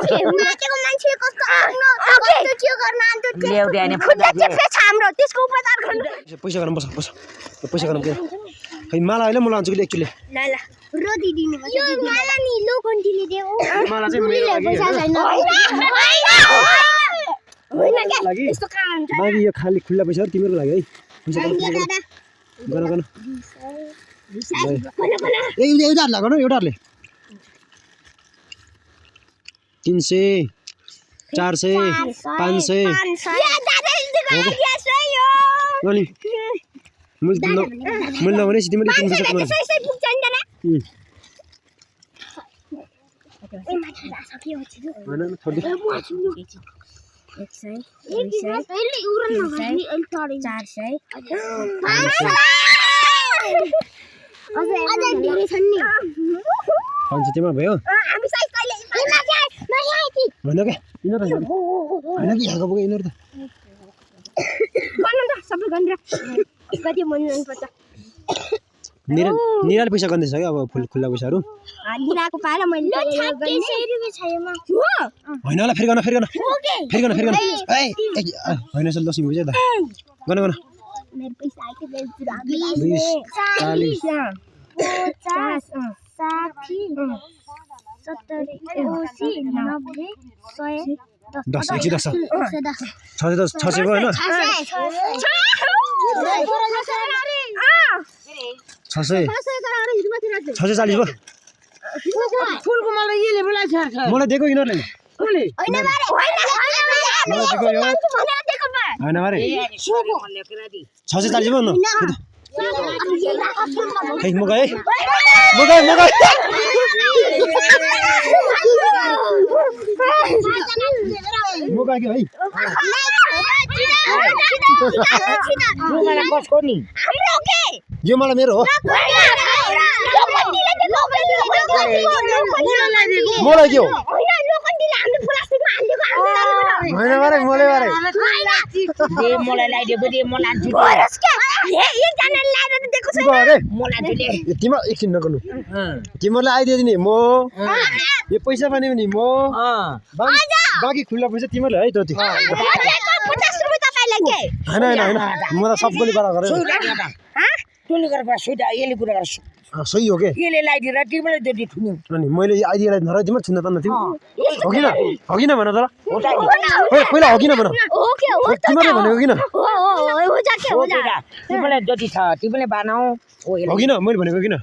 माथिको मान्छे कस्तो आफ्नो कस्तो चियो गर्न आन्थ्यो ल्याउँदै हैन खुट्टा चेप्पे छ हाम्रो त्यसको उपचार गर्नु पैसा गरम बस पैसा गरम के खै माला हैन म लान्छु कि एकचोटि ल ल रोदी दिनु पर्छ यो माला नि लोखण्डीले देऊ माला चाहिँ मेरो लागि पैसा छैन होइन के यस्तो काम हुन्छ बाकी यो खाली खुल्ला पैसा हो तिम्रो लागि है पैसा गन गन ए एउटा लाग्यो न एउटाले 300 400 500 अनि मूल्य भने तिमीले किन सक्नु हैन छोड्दे 500 तिम्रो भयो होइन के यिनीहरू होइन कि यहाँको पुग्यो यिनीहरू गर्नु त सबै गरेर कति मन पर्छ निराले पैसा गर्दैछ क्या अब खुल्ला पैसाहरू निराको पाएर मैले 36 रुपैयाँ छ योमा होइन होला फेरि गर्न ए होइन सर 10 रुपैयाँ त गर्न मेरो पैसा आइके 20 40 50 60 70 80 90 100 10 610 भयो होइन 640 भयो फुलको मलाई यले बोलाछ मलाई दिएको यिनीहरूले होइन मारे 640 भयो न खै म गए म गयो है यो मलाई मेरो हो मलाई के हो होइन मारे मलाई मारे दे मलाई लाई दे बदे मलाई लान्छु तिम्रो एकछिन नगर्नु तिमीहरूलाई आइदियो नि म यो पैसा पनि नि म बाँकी खुल्ला पैसा तिमीहरूले है त होइन म त सबैले बडा गरेँ सही हो के यसले लाइदिएर तिमीले त्यति थुन्यौ अनि मैले आइदिएलाई नराइ तिम्रो छुन्न त न तिमी हो किन भन त पहिला हो किन भन तिमीले भनेको किन तिमीलाई जति छ तिमीले बनाऊ हो किन मैले भनेको किन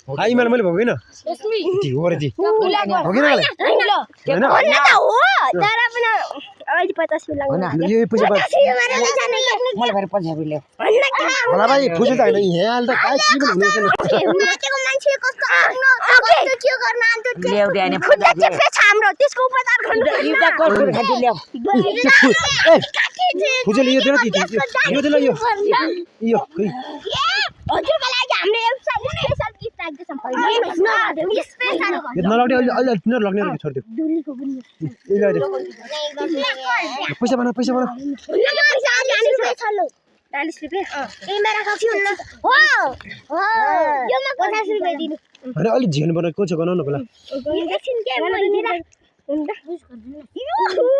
आइमाले मैले भनेको किन हो रे ती हो किन यो पैसा मलाई फेरि 50 रुपैयाँ ल्याऊ होला भाइ फुजे त होइन यहाँ त काई के पनि हुँदैन माथिको मान्छे कस्तो आफ्नो कस्तो चियो गर्न आन्थ्यो ल्याउँदै हैन खुट्टा चेप्पे छ हाम्रो त्यसको उपचार गर्नु एउटा कसरी खाति ल्याऊ फुजेले यो देला यो देला यो हजुरको लागि हामीले स्पेशल गिफ्ट राख्दैछौँ स्पेशल नलाउने अहिले तिनीहरू लग्ने रहेछ छोड्दियो दुलीको पनि पैसा बना 40 रुपैयाँ ए मेरा कति हुन्छ हो योमा 50 रुपैयाँ दिनु हैन अलि झिन बनाएको छ गनाउन होला एकछिन के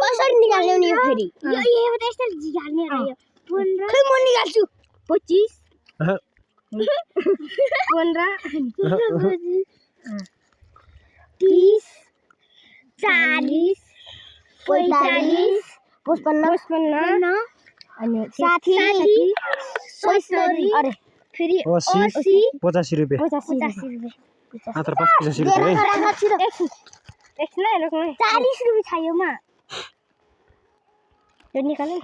कसरी निकाल्ने नि यो फेरि यो त यसरी झिगाल्ने रह्यो 15 खै म निकाल्छु 25 15 30 40 45 55 अनि 60 अरे फेरि 80 85 रुपैयाँ 85 रुपैयाँ मात्र 85 रुपैयाँ है 40 रुपैयाँ छ योमा यो निकाल्नु